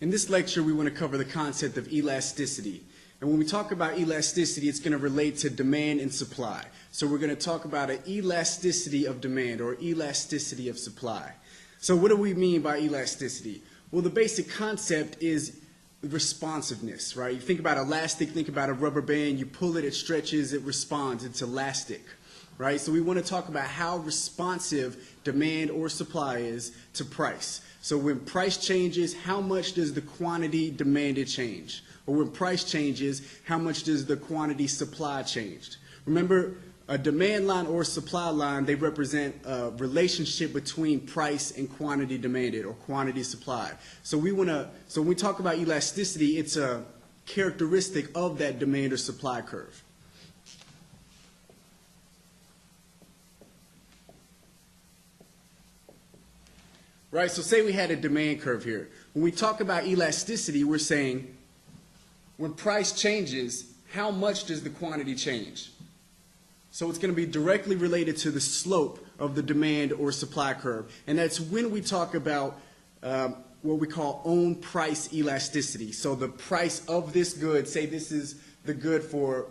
In this lecture, we want to cover the concept of elasticity. And when we talk about elasticity, it's going to relate to demand and supply. So we're going to talk about an elasticity of demand or elasticity of supply. So what do we mean by elasticity? Well, the basic concept is responsiveness, right? You think about elastic, think about a rubber band, you pull it, it stretches, it responds, it's elastic, right? So we want to talk about how responsive demand or supply is to price. So when price changes, how much does the quantity demanded change? Or when price changes, how much does the quantity supply change? Remember, a demand line or supply line, they represent a relationship between price and quantity demanded or quantity supplied. So when we talk about elasticity, it's a characteristic of that demand or supply curve. Right, so say we had a demand curve here. When we talk about elasticity, we're saying when price changes, how much does the quantity change? So it's going to be directly related to the slope of the demand or supply curve. And that's when we talk about what we call own price elasticity. So the price of this good, say this is the good for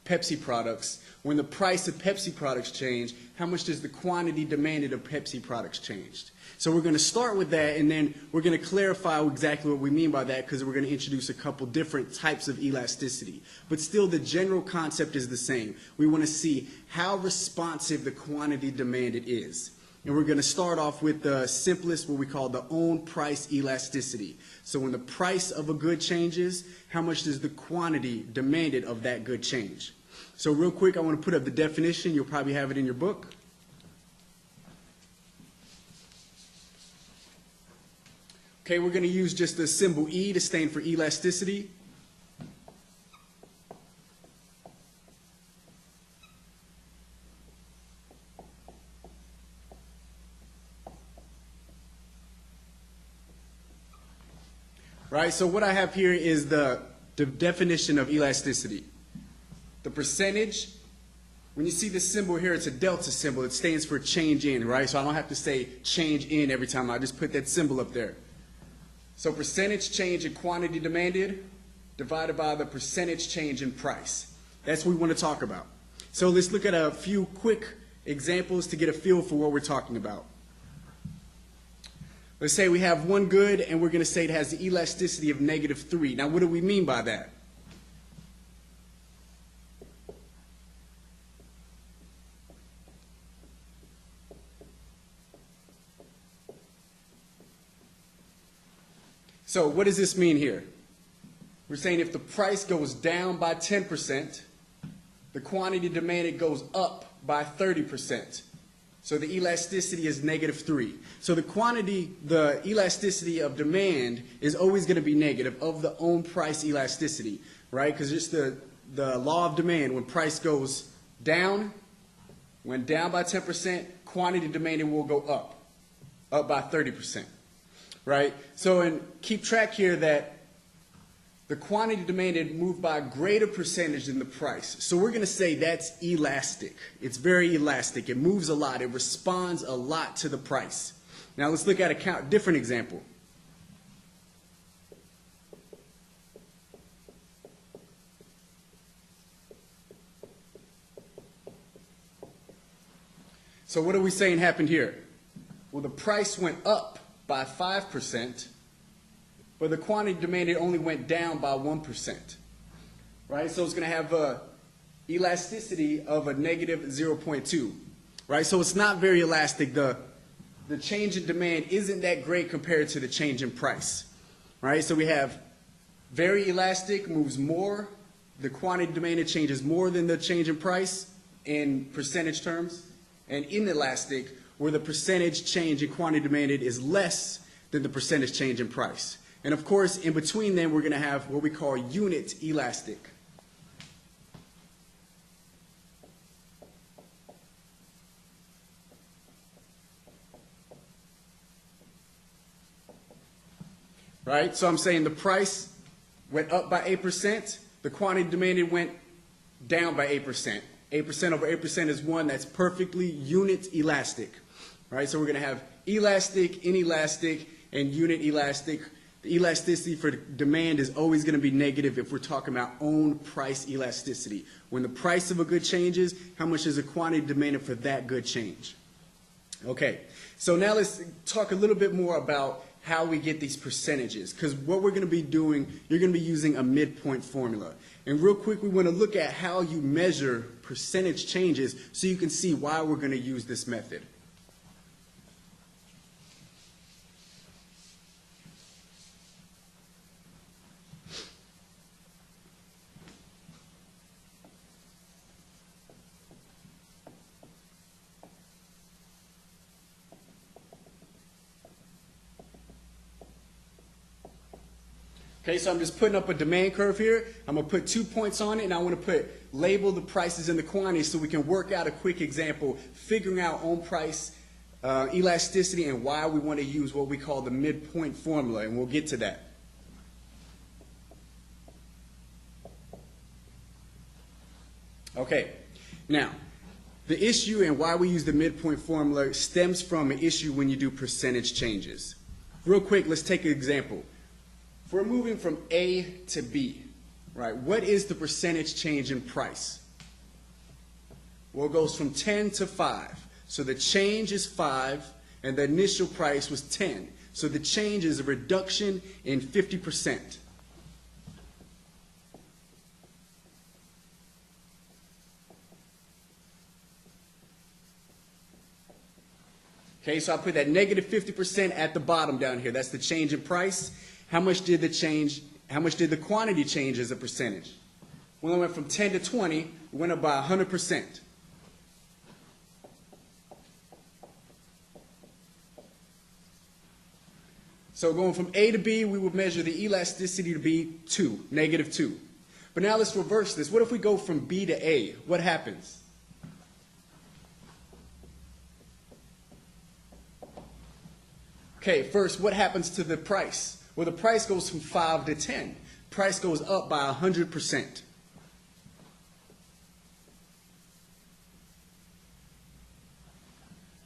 Pepsi products. When the price of Pepsi products change, how much does the quantity demanded of Pepsi products change? So we're going to start with that, and then we're going to clarify exactly what we mean by that, because we're going to introduce a couple different types of elasticity. But still, the general concept is the same. We want to see how responsive the quantity demanded is. And we're going to start off with the simplest, what we call the own price elasticity. So when the price of a good changes, how much does the quantity demanded of that good change? So real quick, I want to put up the definition. You'll probably have it in your book. Okay, we're going to use just the symbol E to stand for elasticity. Right, so what I have here is the definition of elasticity. The percentage, when you see this symbol here, it's a delta symbol. It stands for change in, right? So I don't have to say change in every time. I just put that symbol up there. So percentage change in quantity demanded divided by the percentage change in price. That's what we want to talk about. So let's look at a few quick examples to get a feel for what we're talking about. Let's say we have one good, and we're going to say it has the elasticity of -3. Now, what do we mean by that? So what does this mean here? We're saying if the price goes down by 10%, the quantity demanded goes up by 30%. So the elasticity is -3. So the elasticity of demand is always going to be negative of the own price elasticity, right? Because it's the law of demand. When price goes down, when down by 10%, quantity demanded will go up by 30%. Right? So, and keep track here that the quantity demanded moved by a greater percentage than the price. So we're going to say that's elastic. It's very elastic. It moves a lot. It responds a lot to the price. Now let's look at a different example. So what are we saying happened here? Well, the price went up by 5%, but the quantity demanded only went down by 1%, right? So it's going to have a elasticity of a -0.2, right? So it's not very elastic. The change in demand isn't that great compared to the change in price, right? So we have very elastic, moves more. The quantity demanded changes more than the change in price in percentage terms, and inelastic, where the percentage change in quantity demanded is less than the percentage change in price. And of course, in between them, we're going to have what we call unit elastic. Right? So I'm saying the price went up by 8%, the quantity demanded went down by 8%. 8% over 8% is 1. That's perfectly unit elastic. Right? So we're going to have elastic, inelastic, and unit elastic. The elasticity for demand is always going to be negative if we're talking about own price elasticity. When the price of a good changes, how much is the quantity demanded for that good change? Okay, so now let's talk a little bit more about how we get these percentages, because what we're going to be doing, you're going to be using a midpoint formula. And real quick, we want to look at how you measure percentage changes so you can see why we're going to use this method. Okay, so I'm just putting up a demand curve here. I'm going to put 2 points on it, and I want to label the prices and the quantities so we can work out a quick example, figuring out own price elasticity and why we want to use what we call the midpoint formula, and we'll get to that. Okay, now, the issue and why we use the midpoint formula stems from an issue when you do percentage changes. Real quick, let's take an example. If we're moving from A to B, right, what is the percentage change in price? Well, it goes from 10 to 5. So the change is 5, and the initial price was 10. So the change is a reduction in 50%. Okay, so I put that negative 50% at the bottom down here. That's the change in price. How much did the quantity change as a percentage? When it went from 10 to 20, it went up by 100%. So going from A to B, we would measure the elasticity to be 2, negative 2. But now let's reverse this. What if we go from B to A? What happens? Okay, first, what happens to the price? Well, the price goes from 5 to 10. Price goes up by 100%.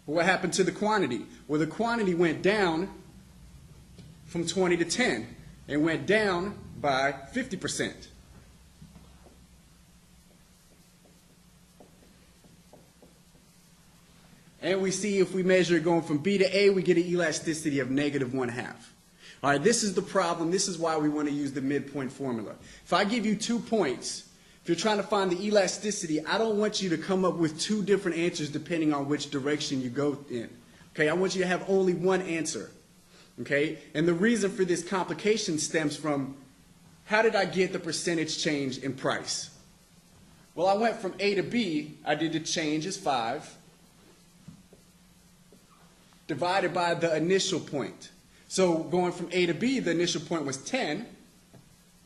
What happened to the quantity? Well, the quantity went down from 20 to 10 and went down by 50%. And we see if we measure it going from B to A, we get an elasticity of negative 1/2. All right, this is the problem. This is why we want to use the midpoint formula. If I give you 2 points, if you're trying to find the elasticity, I don't want you to come up with 2 different answers depending on which direction you go in. Okay, I want you to have only one answer. Okay, and the reason for this complication stems from how did I get the percentage change in price? Well, I went from A to B. I did the change as 5 divided by the initial point. So going from A to B, the initial point was 10.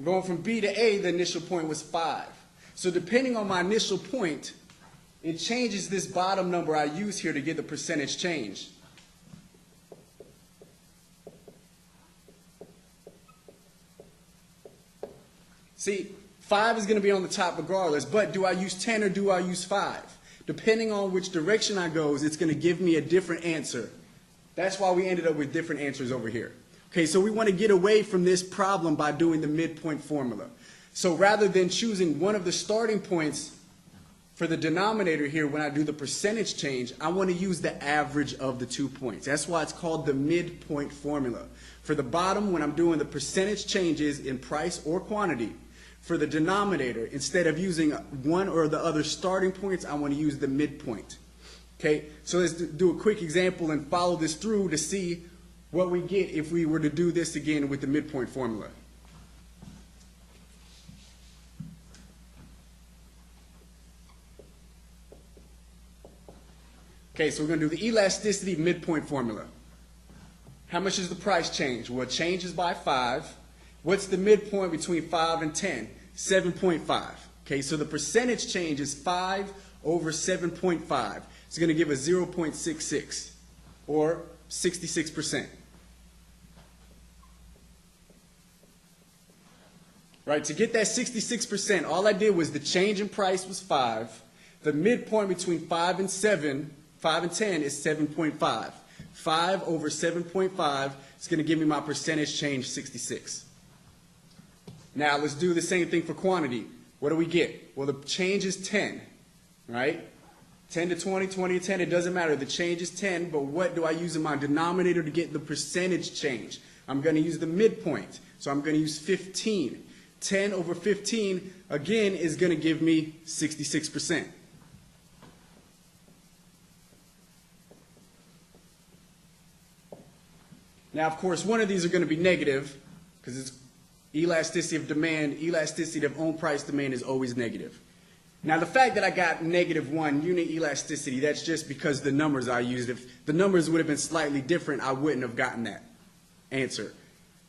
Going from B to A, the initial point was 5. So depending on my initial point, it changes this bottom number I use here to get the percentage change. See, 5 is going to be on the top regardless, but do I use 10 or do I use 5? Depending on which direction I go, it's going to give me a different answer. That's why we ended up with different answers over here. Okay, so we want to get away from this problem by doing the midpoint formula. So rather than choosing one of the starting points for the denominator here when I do the percentage change, I want to use the average of the 2 points. That's why it's called the midpoint formula. For the bottom, when I'm doing the percentage changes in price or quantity, for the denominator, instead of using one or the other starting points, I want to use the midpoint. Okay, so let's do a quick example and follow this through to see what we get if we were to do this again with the midpoint formula. Okay, so we're going to do the elasticity midpoint formula. How much does the price change? Well, it changes by 5. What's the midpoint between 5 and 10? 7.5. Okay, so the percentage change is 5 over 7.5. It's going to give us 0.66, or 66%. Right, to get that 66%, all I did was the change in price was 5. The midpoint between 5 and 10 is 7.5. 5 over 7.5 is going to give me my percentage change, 66. Now let's do the same thing for quantity. What do we get? Well, the change is 10, right? 10 to 20, 20 to 10, it doesn't matter. The change is 10, but what do I use in my denominator to get the percentage change? I'm going to use the midpoint, so I'm going to use 15. 10 over 15, again, is going to give me 66%. Now, of course, one of these are going to be negative because it's elasticity of demand. Elasticity of own price demand is always negative. Now, the fact that I got -1 unit elasticity, that's just because the numbers I used. If the numbers would have been slightly different, I wouldn't have gotten that answer.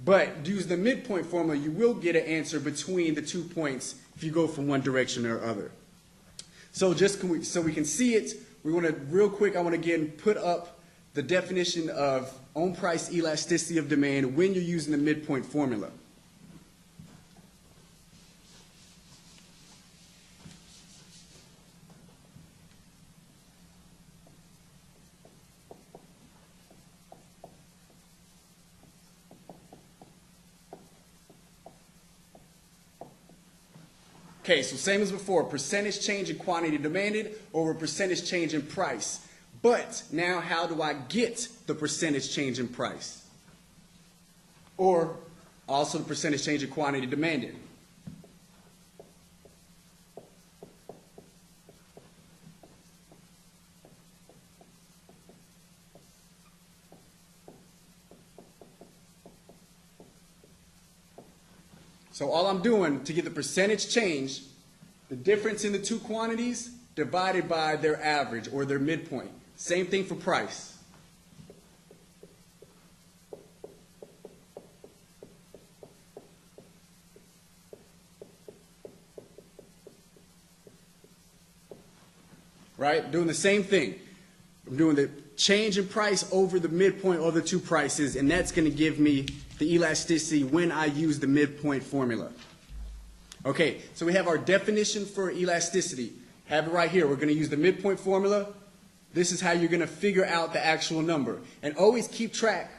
But use the midpoint formula, you will get an answer between the 2 points if you go from one direction or other. So so we can see it, we want to, real quick, I want to again put up the definition of own price elasticity of demand when you're using the midpoint formula. Okay, so same as before, percentage change in quantity demanded over percentage change in price. But now how do I get the percentage change in price? Or also the percentage change in quantity demanded? So all I'm doing to get the percentage change, the difference in the two quantities divided by their average or their midpoint. Same thing for price. Right? Doing the same thing. I'm doing the change in price over the midpoint of the two prices, and that's going to give me the elasticity when I use the midpoint formula. Okay, so we have our definition for elasticity. Have it right here. We're going to use the midpoint formula. This is how you're going to figure out the actual number. And always keep track.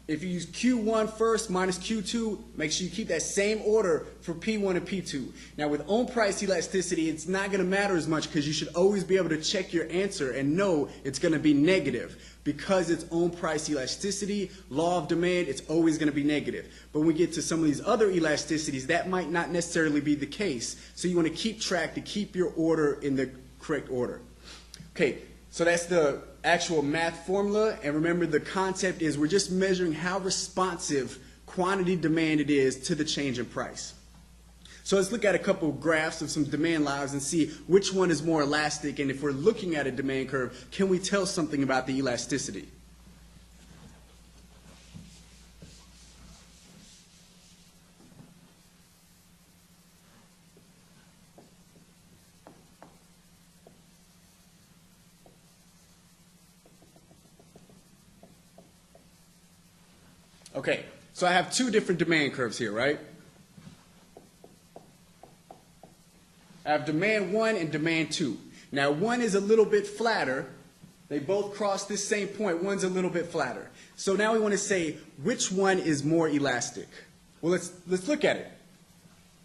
If you use Q1 first minus Q2, make sure you keep that same order for P1 and P2. Now with own price elasticity, it's not going to matter as much because you should always be able to check your answer and know it's going to be negative. Because it's own price elasticity, law of demand, it's always going to be negative. But when we get to some of these other elasticities, that might not necessarily be the case. So you want to keep track to keep your order in the correct order. Okay, so that's the actual math formula, and remember the concept is we're just measuring how responsive quantity demand it is to the change in price. So let's look at a couple of graphs of some demand lines and see which one is more elastic, and if we're looking at a demand curve, can we tell something about the elasticity? Okay, so I have two different demand curves here, right? I have demand 1 and demand 2. Now, one is a little bit flatter. They both cross this same point. One's a little bit flatter. So now we want to say which one is more elastic. Well, let's look at it.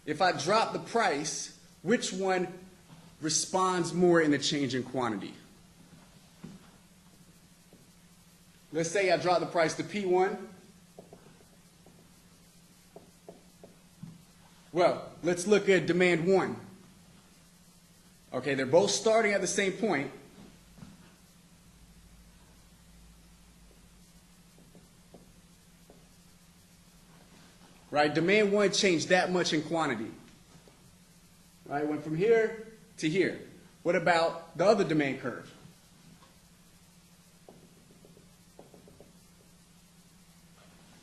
If I drop the price, which one responds more in the change in quantity? Let's say I drop the price to P1. Well, let's look at demand 1. Okay, they're both starting at the same point. Right, demand 1 changed that much in quantity. Right, went from here to here. What about the other demand curve?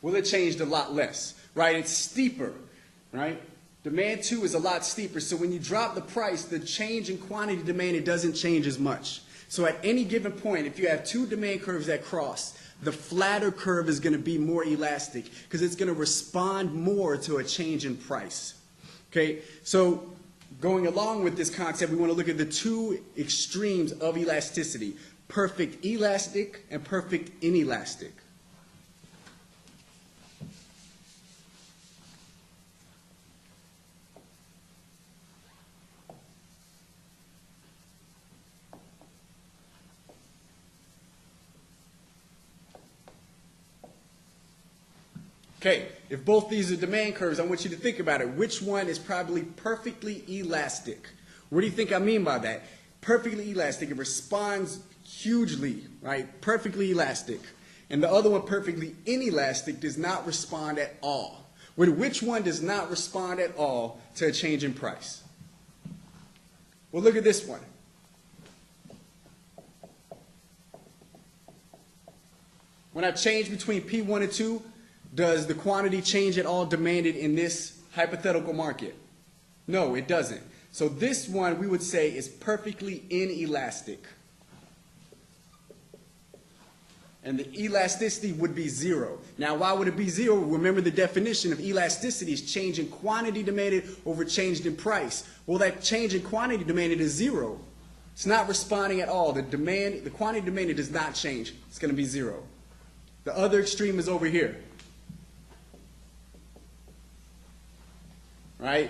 Well, it changed a lot less. Right, it's steeper. Right? Demand 2 is a lot steeper, so when you drop the price, the change in quantity demand, it doesn't change as much. So at any given point, if you have two demand curves that cross, the flatter curve is going to be more elastic because it's going to respond more to a change in price. Okay, so going along with this concept, we want to look at the two extremes of elasticity: perfect elastic and perfect inelastic. Okay, if both these are demand curves, I want you to think about it. Which one is probably perfectly elastic? What do you think I mean by that? Perfectly elastic, it responds hugely, right? Perfectly elastic. And the other one, perfectly inelastic, does not respond at all. Which one does not respond at all to a change in price? Well, look at this one. When I change between P1 and 2, does the quantity change at all demanded in this hypothetical market? No, it doesn't. So this one we would say is perfectly inelastic. And the elasticity would be 0. Now, why would it be 0? Remember, the definition of elasticity is change in quantity demanded over change in price. Well, that change in quantity demanded is 0. It's not responding at all. The quantity demanded does not change. It's going to be 0. The other extreme is over here. Right?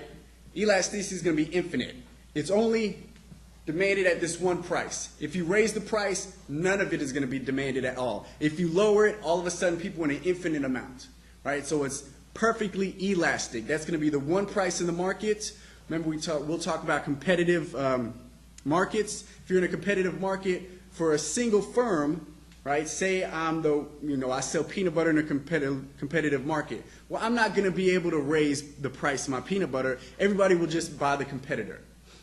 Elasticity is going to be infinite. It's only demanded at this one price. If you raise the price, none of it is going to be demanded at all. If you lower it, all of a sudden people want an infinite amount. Right? So it's perfectly elastic. That's going to be the one price in the market. Remember, we'll talk about competitive markets. If you're in a competitive market for a single firm, right? Say I sell peanut butter in a competitive market. Well, I'm not going to be able to raise the price of my peanut butter. Everybody will just buy the competitor.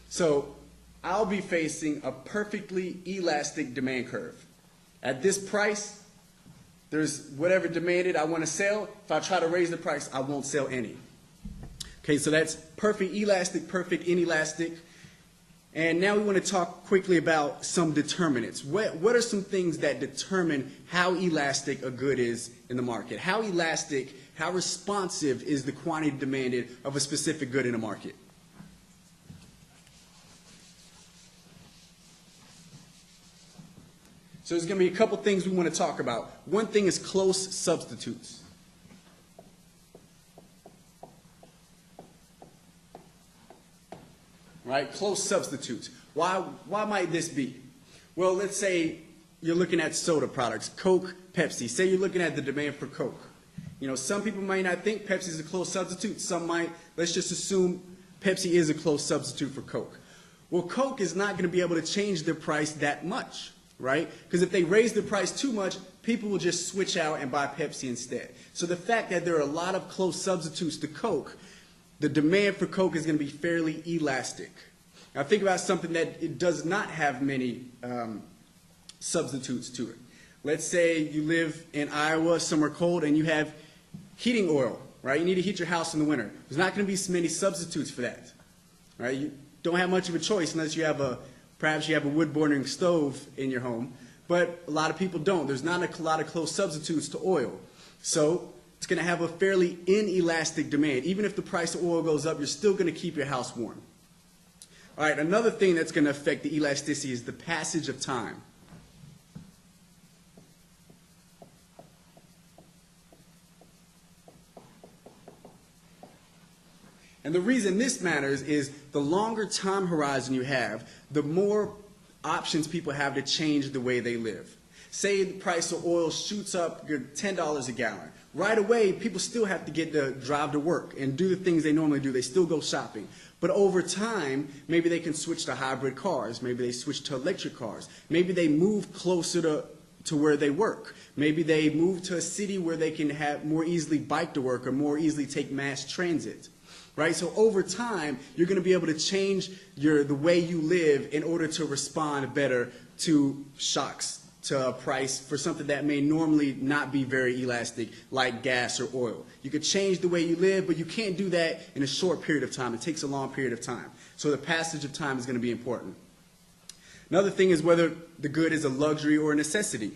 So I'll be facing a perfectly elastic demand curve. At this price, there's whatever demanded I want to sell. If I try to raise the price, I won't sell any. Okay, so that's perfect elastic, perfect inelastic. And now we want to talk quickly about some determinants. What are some things that determine how elastic a good is in the market? How elastic, how responsive is the quantity demanded of a specific good in a market? So there's going to be a couple things we want to talk about. One thing is close substitutes. Right? Close substitutes. Why might this be? Well, let's say you're looking at soda products, Coke, Pepsi. Say you're looking at the demand for Coke. You know, some people might not think Pepsi is a close substitute. Some might. Let's just assume Pepsi is a close substitute for Coke. Well, Coke is not going to be able to change their price that much, right? Because if they raise the price too much, people will just switch out and buy Pepsi instead. So the fact that there are a lot of close substitutes to Coke, the demand for Coke is going to be fairly elastic. Now think about something that it does not have many substitutes to it. Let's say you live in Iowa, somewhere cold, and you have heating oil, right? You need to heat your house in the winter. There's not going to be many substitutes for that, right? You don't have much of a choice unless you have perhaps you have a wood-burning stove in your home, but a lot of people don't. There's not a lot of close substitutes to oil. So it's going to have a fairly inelastic demand. Even if the price of oil goes up, you're still going to keep your house warm. All right, another thing that's going to affect the elasticity is the passage of time. And the reason this matters is the longer time horizon you have, the more options people have to change the way they live. Say the price of oil shoots up, you're $10 a gallon. Right away, people still have to drive to work and do the things they normally do. They still go shopping. But over time, maybe they can switch to hybrid cars. Maybe they switch to electric cars. Maybe they move closer to where they work. Maybe they move to a city where they can have more easily bike to work or more easily take mass transit. Right? So over time, you're going to be able to change the way you live in order to respond better to shocks, to a price for something that may normally not be very elastic, like gas or oil. You could change the way you live, but you can't do that in a short period of time. It takes a long period of time. So the passage of time is going to be important. Another thing is whether the good is a luxury or a necessity.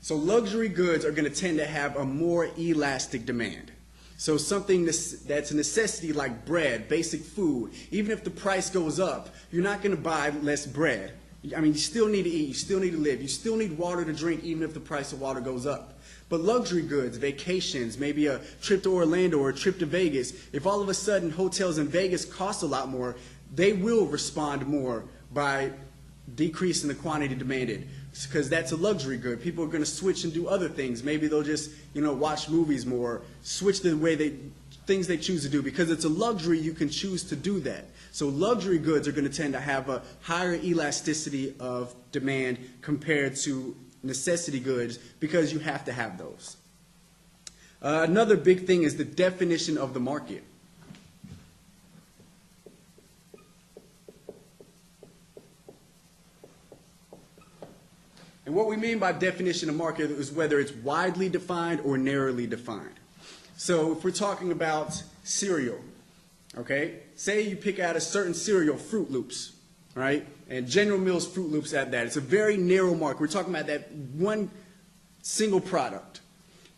So luxury goods are going to tend to have a more elastic demand. So something that's a necessity like bread, basic food, even if the price goes up, you're not going to buy less bread. I mean, you still need to eat, you still need to live, you still need water to drink even if the price of water goes up. But luxury goods, vacations, maybe a trip to Orlando or a trip to Vegas, if all of a sudden hotels in Vegas cost a lot more, they will respond more by decreasing the quantity demanded, because that's a luxury good. People are going to switch and do other things. Maybe they'll just, watch movies more, switch the way things they choose to do. Because it's a luxury, you can choose to do that. So luxury goods are going to tend to have a higher elasticity of demand compared to necessity goods, because you have to have those. Another big thing is the definition of the market. And what we mean by definition of market is whether it's widely defined or narrowly defined. So if we're talking about cereal, okay, say you pick out a certain cereal, Fruit Loops, right, and General Mills Fruit Loops at that. It's a very narrow market. We're talking about that one single product.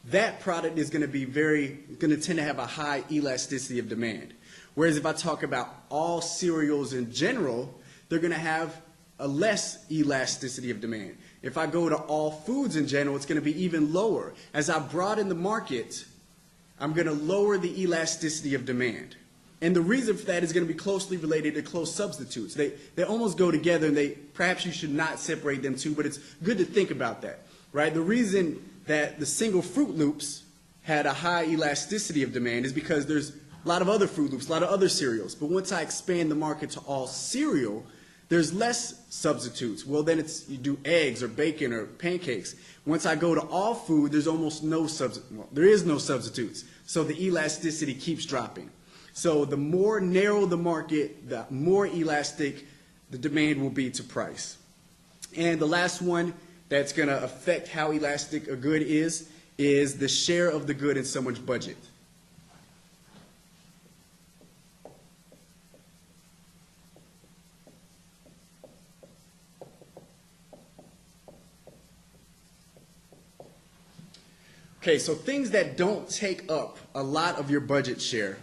That product is going to tend to have a high elasticity of demand. Whereas if I talk about all cereals in general, they're going to have a less elasticity of demand. If I go to all foods in general, it's going to be even lower. As I broaden the market, I'm going to lower the elasticity of demand. And the reason for that is going to be closely related to close substitutes. They almost go together, and perhaps you should not separate them two, but it's good to think about that, right? The reason that the single Fruit Loops had a high elasticity of demand is because there's a lot of other Fruit Loops, a lot of other cereals. But once I expand the market to all cereal, there's less substitutes. Well, then you do eggs or bacon or pancakes. Once I go to all food, there's almost no there is no substitutes. So the elasticity keeps dropping. So the more narrow the market, the more elastic the demand will be to price. And the last one that's going to affect how elastic a good is the share of the good in someone's budget. Okay, so things that don't take up a lot of your budget share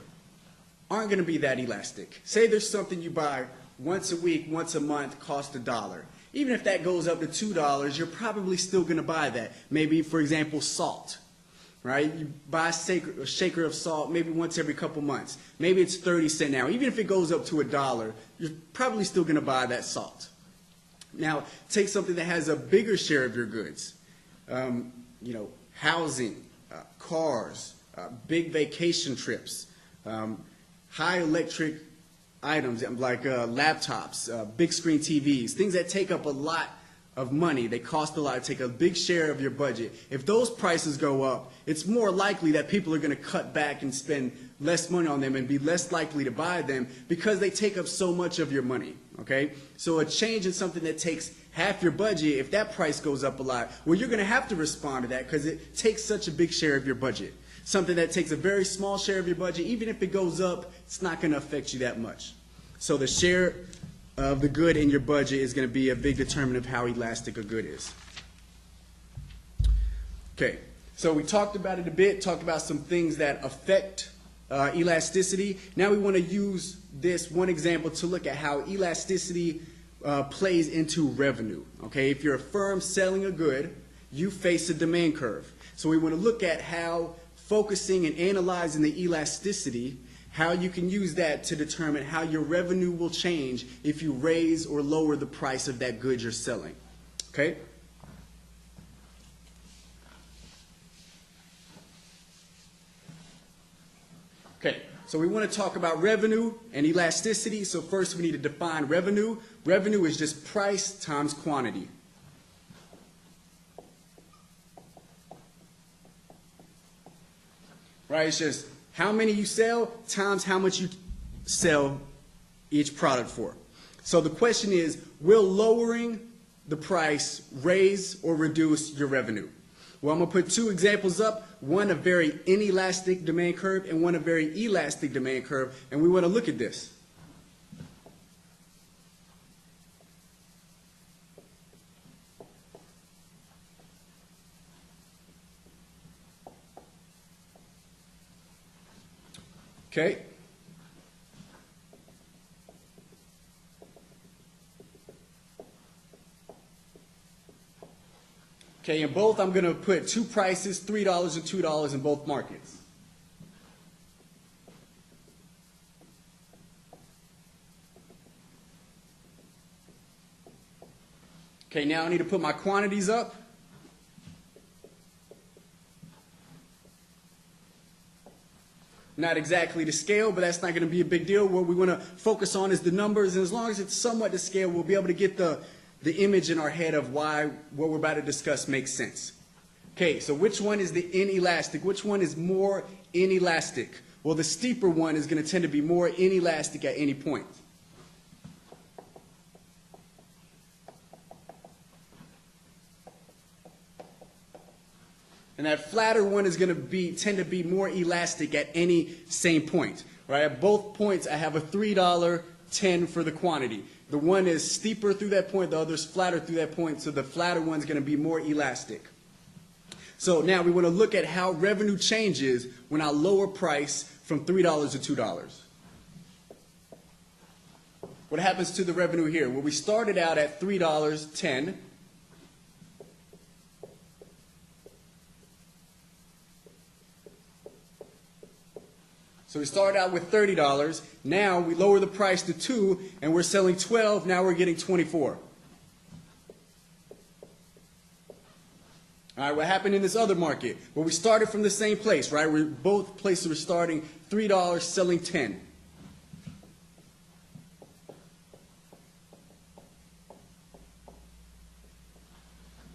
aren't going to be that elastic. Say there's something you buy once a week, once a month, cost $1. Even if that goes up to $2, you're probably still going to buy that. Maybe, for example, salt, right? You buy a shaker of salt maybe once every couple months. Maybe it's 30 cents now. Even if it goes up to $1, you're probably still going to buy that salt. Now, take something that has a bigger share of your goods. Housing, cars, big vacation trips, high electric items like laptops, big screen TVs, things that take up a lot of money. They cost a lot, take a big share of your budget. If those prices go up, it's more likely that people are going to cut back and spend less money on them and be less likely to buy them because they take up so much of your money. Okay? So a change in something that takes half your budget, if that price goes up a lot, well, you're going to have to respond to that because it takes such a big share of your budget. Something that takes a very small share of your budget, even if it goes up, it's not going to affect you that much. So the share of the good in your budget is going to be a big determinant of how elastic a good is. Okay, so we talked about it a bit, talked about some things that affect elasticity. Now we want to use this one example to look at how elasticity plays into revenue. Okay, if you're a firm selling a good, you face a demand curve. So we want to look at how focusing and analyzing the elasticity, how you can use that to determine how your revenue will change if you raise or lower the price of that good you're selling. Okay? Okay, so we want to talk about revenue and elasticity. So first we need to define revenue. Revenue is just price times quantity. Right, it's just how many you sell times how much you sell each product for. So the question is, will lowering the price raise or reduce your revenue? Well, I'm going to put two examples up, one a very inelastic demand curve and one a very elastic demand curve, and we want to look at this. Okay? Okay, in both, I'm going to put two prices, $3 and $2 in both markets. Okay, now I need to put my quantities up. Not exactly to scale, but that's not going to be a big deal. What we want to focus on is the numbers, and as long as it's somewhat to scale, we'll be able to get the image in our head of why what we're about to discuss makes sense. Okay, so which one is the inelastic? Which one is more inelastic? Well, the steeper one is going to tend to be more inelastic at any point. And that flatter one is going to tend to be more elastic at any same point. Right? At both points, I have a $3.10 for the quantity. The one is steeper through that point, the other is flatter through that point, so the flatter one is going to be more elastic. So now we want to look at how revenue changes when I lower price from $3 to $2. What happens to the revenue here? Well, we started out at $3.10. So we started out with $30. Now we lower the price to $2, and we're selling $12. Now we're getting $24. All right, what happened in this other market? Well, we started from the same place, right? Both places were starting $3, selling $10.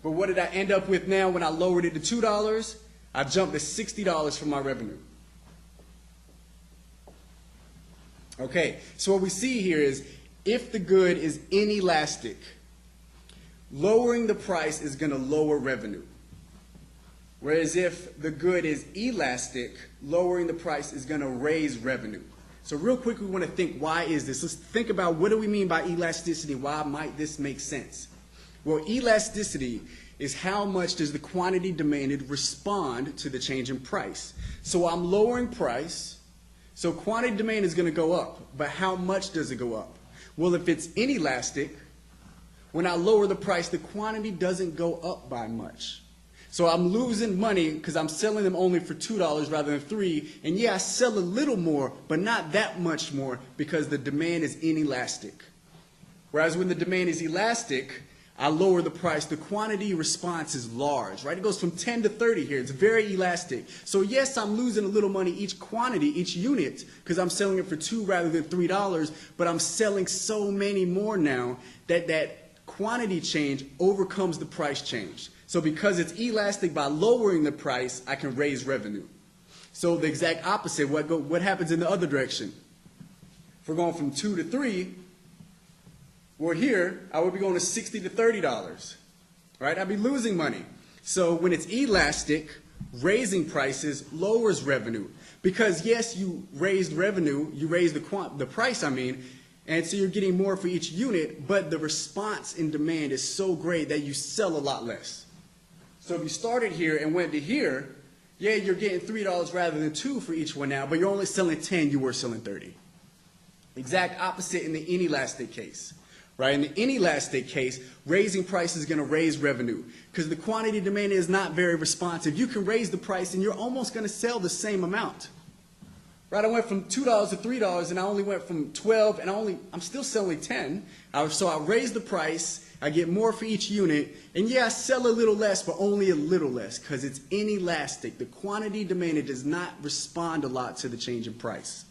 But what did I end up with now when I lowered it to $2? I jumped to $60 for my revenue. Okay, so what we see here is if the good is inelastic, lowering the price is going to lower revenue. Whereas if the good is elastic, lowering the price is going to raise revenue. So real quick, we want to think, why is this? Let's think about what do we mean by elasticity? Why might this make sense? Well, elasticity is how much does the quantity demanded respond to the change in price. So I'm lowering price. So quantity demand is going to go up, but how much does it go up? Well, if it's inelastic, when I lower the price, the quantity doesn't go up by much. So I'm losing money because I'm selling them only for $2 rather than $3. And yeah, I sell a little more, but not that much more because the demand is inelastic. Whereas when the demand is elastic, I lower the price, the quantity response is large, right? It goes from 10 to 30 here. It's very elastic. So yes, I'm losing a little money each quantity, each unit, because I'm selling it for $2 rather than $3, but I'm selling so many more now that that quantity change overcomes the price change. So because it's elastic, by lowering the price, I can raise revenue. So the exact opposite, what happens in the other direction? If we're going from 2 to 3, well, here, I would be going to $60 to $30, right? I'd be losing money. So when it's elastic, raising prices lowers revenue. Because, yes, you raised revenue, you raised the price, and so you're getting more for each unit, but the response in demand is so great that you sell a lot less. So if you started here and went to here, yeah, you're getting $3 rather than $2 for each one now, but you're only selling 10, you were selling 30. Exact opposite in the inelastic case. Right? In the inelastic case, raising price is going to raise revenue because the quantity demand is not very responsive. You can raise the price and you're almost going to sell the same amount. Right? I went from $2 to $3 and I only went from 12 and I'm still selling 10. So I raise the price, I get more for each unit, and yeah, I sell a little less, but only a little less because it's inelastic. The quantity demanded does not respond a lot to the change in price.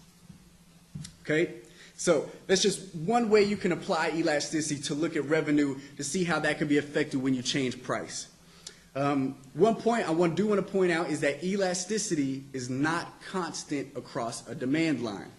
Okay? So that's just one way you can apply elasticity to look at revenue to see how that can be affected when you change price. One point I do want to point out is that elasticity is not constant across a demand line.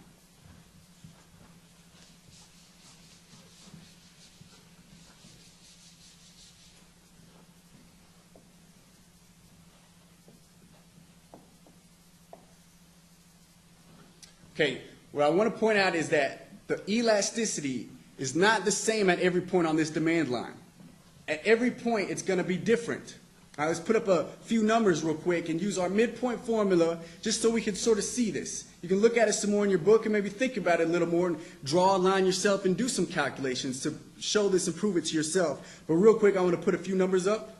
Okay, what I want to point out is that the elasticity is not the same at every point on this demand line. At every point, it's going to be different. All right, let's put up a few numbers real quick and use our midpoint formula just so we can sort of see this. You can look at it some more in your book and maybe think about it a little more and draw a line yourself and do some calculations to show this and prove it to yourself. But real quick, I want to put a few numbers up.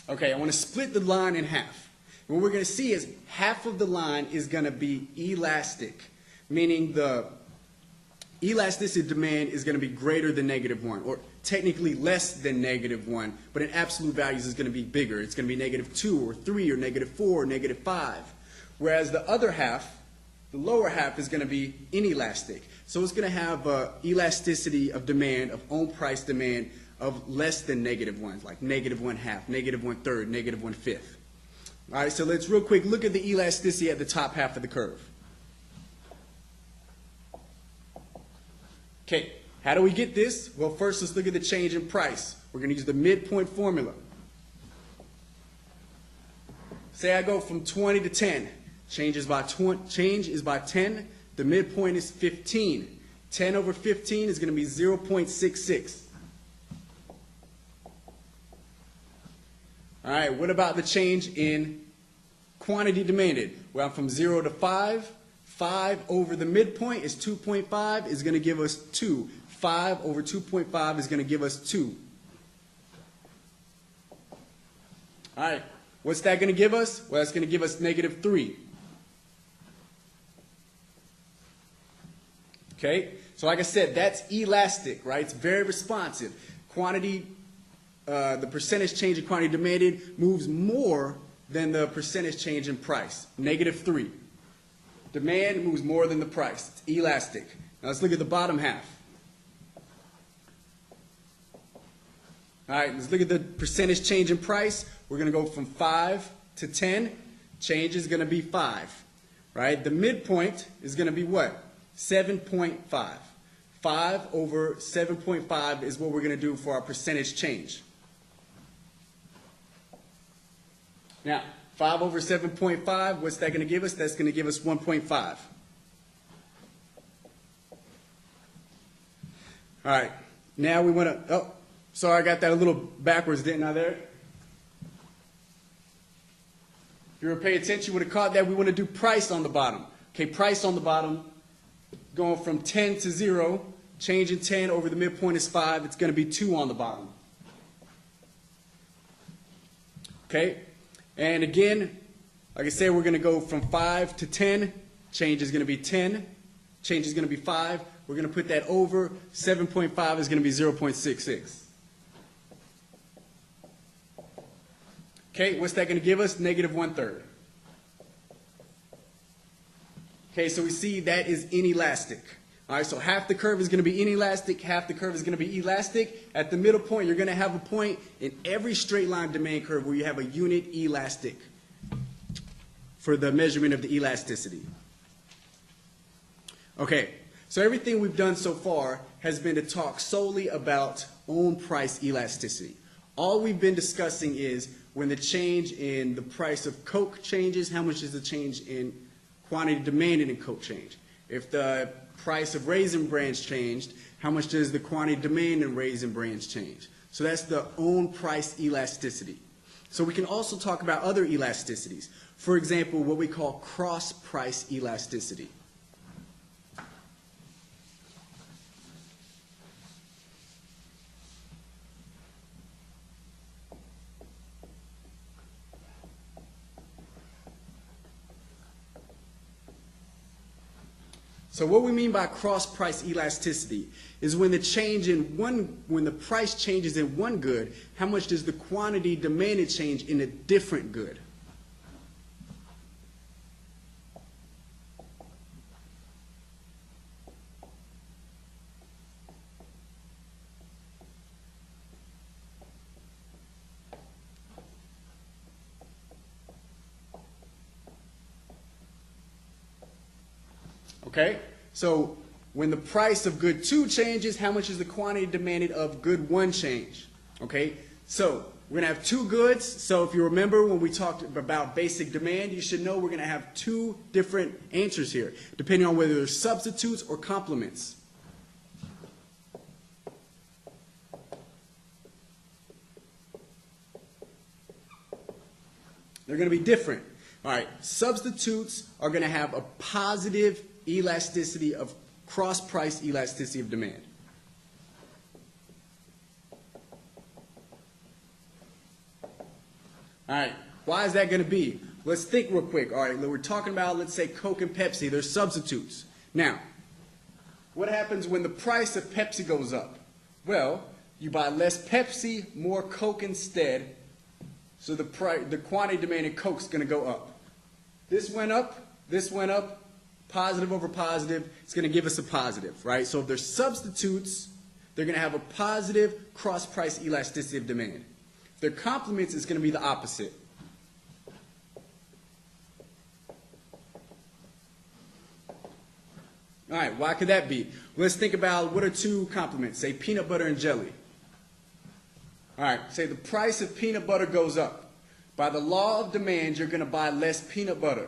Okay, I want to split the line in half. And what we're going to see is half of the line is going to be elastic, meaning the elasticity of demand is going to be greater than -1, or technically less than -1, but in absolute values is going to be bigger. It's going to be -2 or 3 or -4 or -5. Whereas the other half, the lower half, is going to be inelastic. So it's going to have elasticity of demand, of own price demand, of less than -1, like -1/2, -1/3, -1/5. All right, so let's real quick look at the elasticity at the top half of the curve. Okay, how do we get this? Well, first let's look at the change in price. We're going to use the midpoint formula. Say I go from 20 to 10. Change is by 10. The midpoint is 15. 10 over 15 is going to be 0.66. All right, what about the change in quantity demanded? Well, I'm from 0 to 5. 5 over the midpoint is 2.5, is going to give us 2. 5 over 2.5 is going to give us 2. All right, what's that going to give us? Well, that's going to give us -3. Okay, so like I said, that's elastic, right? It's very responsive. The percentage change in quantity demanded moves more than the percentage change in price, -3. Demand moves more than the price. It's elastic. Now let's look at the bottom half. All right, let's look at the percentage change in price. We're going to go from 5 to 10. Change is going to be 5, right? The midpoint is going to be what? 7.5. 5 over 7.5 is what we're going to do for our percentage change. Now, 5 over 7.5, what's that going to give us? That's going to give us 1.5. All right, now we want to, oh, sorry, I got that a little backwards, didn't I there? If you were paying attention, you would have caught that we want to do price on the bottom. Okay, price on the bottom, going from 10 to 0, change in 10 over the midpoint is 5, it's going to be 2 on the bottom. Okay? And again, like I said, we're going to go from 5 to 10. Change is going to be 10. Change is going to be 5. We're going to put that over. 7.5 is going to be 0.66. Okay, what's that going to give us? -1/3. Okay, so we see that is inelastic. All right, so half the curve is going to be inelastic, half the curve is going to be elastic. At the middle point, you're going to have a point in every straight line demand curve where you have a unit elastic for the measurement of the elasticity. Okay, so everything we've done so far has been to talk solely about own price elasticity. All we've been discussing is when the change in the price of Coke changes, how much is the change in quantity demanded in Coke change? If the price of Raisin Brands changed, how much does the quantity demand in Raisin Brands change? So that's the own price elasticity. So we can also talk about other elasticities. For example, what we call cross price elasticity. So what we mean by cross-price elasticity is when the price changes in one good, how much does the quantity demanded change in a different good? Okay, so when the price of good 2 changes, how much is the quantity demanded of good 1 change? Okay, so We're going to have two goods. So if you remember when we talked about basic demand, you should know we're going to have two different answers here, depending on whether they're substitutes or complements. They're going to be different. All right, substitutes are going to have a positive elasticity of cross-price elasticity of demand. All right, why is that going to be? Let's think real quick. All right, we're talking about, let's say, Coke and Pepsi. They're substitutes. Now, what happens when the price of Pepsi goes up? Well, you buy less Pepsi, more Coke instead, so the quantity demanded Coke is going to go up. This went up, positive over positive, it's going to give us a positive, right? So if they're substitutes, they're going to have a positive cross-price elasticity of demand. If they're complements, it's going to be the opposite. All right, why could that be? Let's think about what are two complements, say peanut butter and jelly. All right, say the price of peanut butter goes up. By the law of demand, you're going to buy less peanut butter.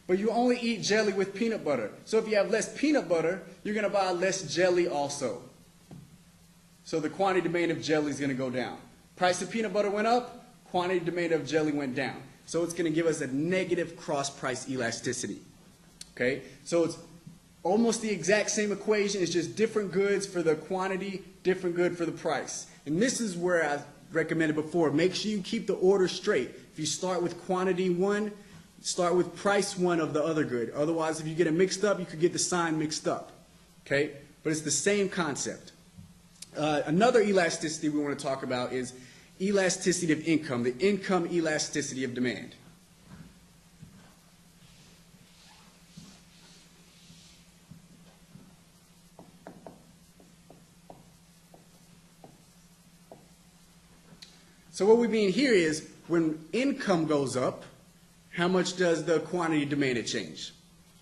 But you only eat jelly with peanut butter. So if you have less peanut butter, you're going to buy less jelly also. So the quantity demand of jelly is going to go down. Price of peanut butter went up, quantity demand of jelly went down. So it's going to give us a negative cross-price elasticity. Okay? So it's almost the exact same equation. It's just different goods for the quantity, different good for the price. And this is where I recommended before. Make sure you keep the order straight. If you start with quantity one, start with price one of the other good. Otherwise, if you get it mixed up, you could get the sign mixed up. Okay? But it's the same concept. Another elasticity we want to talk about is elasticity of income, the income elasticity of demand. So what we mean here is when income goes up, how much does the quantity demanded change?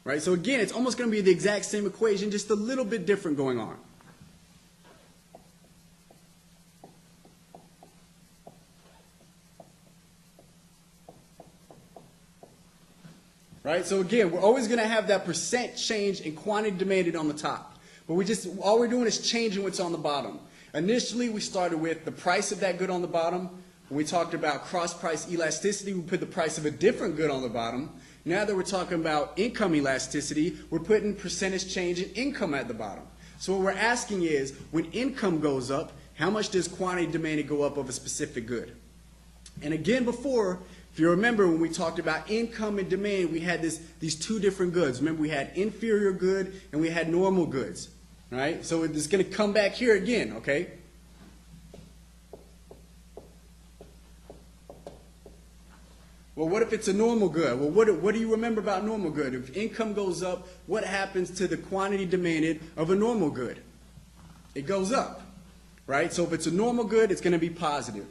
Right? So again, it's almost going to be the exact same equation, just a little bit different going on. Right? So again, we're always going to have that percent change in quantity demanded on the top. But all we're doing is changing what's on the bottom. Initially, we started with the price of that good on the bottom. When we talked about cross-price elasticity, we put the price of a different good on the bottom. Now that we're talking about income elasticity, we're putting percentage change in income at the bottom. So what we're asking is, when income goes up, how much does quantity demanded go up of a specific good? And again, before, if you remember when we talked about income and demand, we had these two different goods. Remember, we had inferior good and we had normal goods. Right? So it's going to come back here again, okay? Well, what if it's a normal good? Well, what do you remember about normal good? If income goes up, what happens to the quantity demanded of a normal good? It goes up, right? So if it's a normal good, it's going to be positive.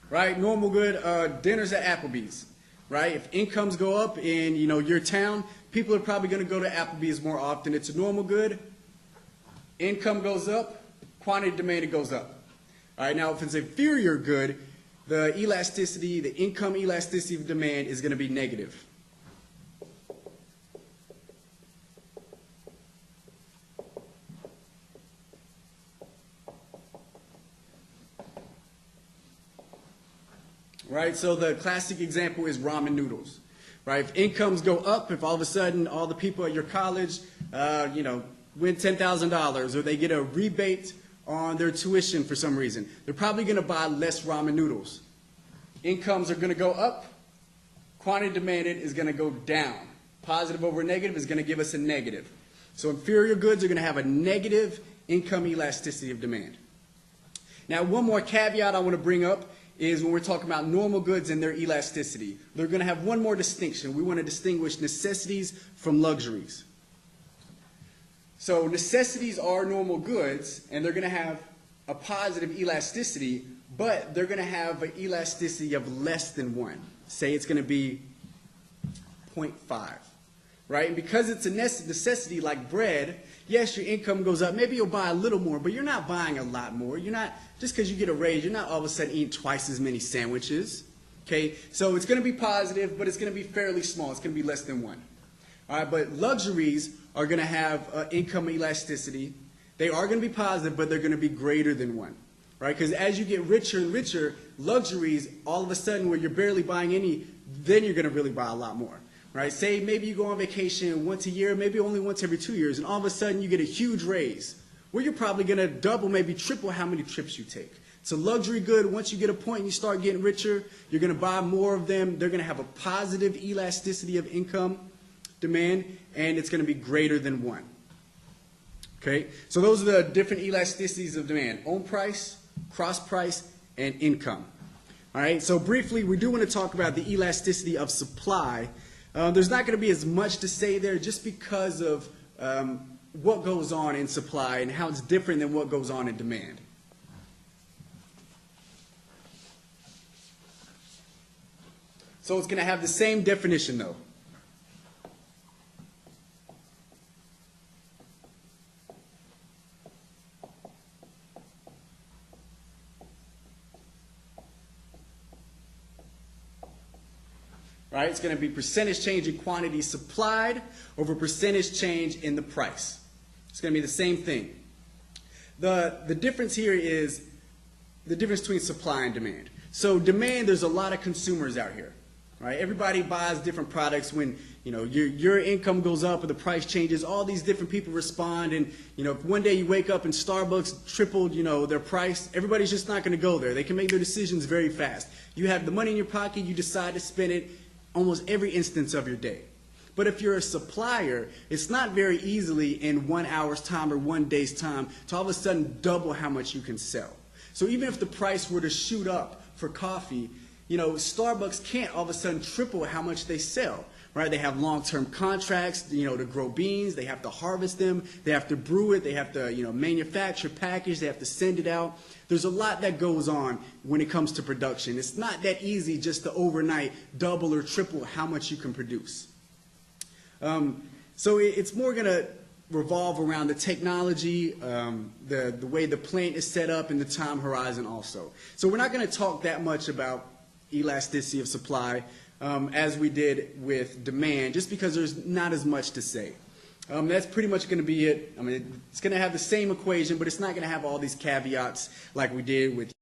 Right? Normal good, dinners at Applebee's. Right? If incomes go up in your town, people are probably going to go to Applebee's more often. It's a normal good. Income goes up. Quantity demanded goes up. All right, now if it's inferior good, the elasticity, the income elasticity of demand is going to be negative. Right, so the classic example is ramen noodles. Right, if incomes go up, if all of a sudden all the people at your college, win $10,000 or they get a rebate on their tuition for some reason, they're probably going to buy less ramen noodles. Incomes are going to go up. Quantity demanded is going to go down. Positive over negative is going to give us a negative. So inferior goods are going to have a negative income elasticity of demand. Now, one more caveat I want to bring up is when we're talking about normal goods and their elasticity. They're going to have one more distinction. We want to distinguish necessities from luxuries. So necessities are normal goods, and they're going to have a positive elasticity, but they're going to have an elasticity of less than 1. Say it's going to be 0.5. right? And because it's a necessity like bread, yes, your income goes up. Maybe you'll buy a little more, but you're not buying a lot more. You're not, just because you get a raise, you're not all of a sudden eating twice as many sandwiches. Okay, so it's going to be positive, but it's going to be fairly small. It's going to be less than 1. All right, but luxuries are going to have income elasticity. They are going to be positive, but they're going to be greater than 1. Right? Because as you get richer and richer, luxuries, all of a sudden, where you're barely buying any, then you're going to really buy a lot more. Right? Say maybe you go on vacation once a year, maybe only once every 2 years, and all of a sudden you get a huge raise. Well, you're probably going to double, maybe triple how many trips you take. It's a luxury good. Once you get a point and you start getting richer, you're going to buy more of them. They're going to have a positive elasticity of income demand, and it's going to be greater than 1. Okay? So those are the different elasticities of demand: own price, cross price, and income. All right? So briefly, we do want to talk about the elasticity of supply. There's not going to be as much to say there just because of what goes on in supply and how it's different than what goes on in demand. So it's going to have the same definition, though. Right? It's going to be percentage change in quantity supplied over percentage change in the price. It's going to be the same thing. The difference here is the difference between supply and demand. So demand, there's a lot of consumers out here. Right? Everybody buys different products. When your income goes up or the price changes, all these different people respond. And if one day you wake up and Starbucks tripled their price, everybody's just not going to go there. They can make their decisions very fast. You have the money in your pocket, you decide to spend it almost every instance of your day. But if you're a supplier, it's not very easily in 1 hour's time or 1 day's time to all of a sudden double how much you can sell. So even if the price were to shoot up for coffee, Starbucks can't all of a sudden triple how much they sell, right? They have long-term contracts, to grow beans. They have to harvest them. They have to brew it. They have to, manufacture, package. They have to send it out. There's a lot that goes on when it comes to production. It's not that easy just to overnight double or triple how much you can produce. So it's more going to revolve around the technology, the way the plant is set up, and the time horizon also. So we're not going to talk that much about elasticity of supply as we did with demand, just because there's not as much to say. That's pretty much going to be it. I mean, it's going to have the same equation, but it's not going to have all these caveats like we did with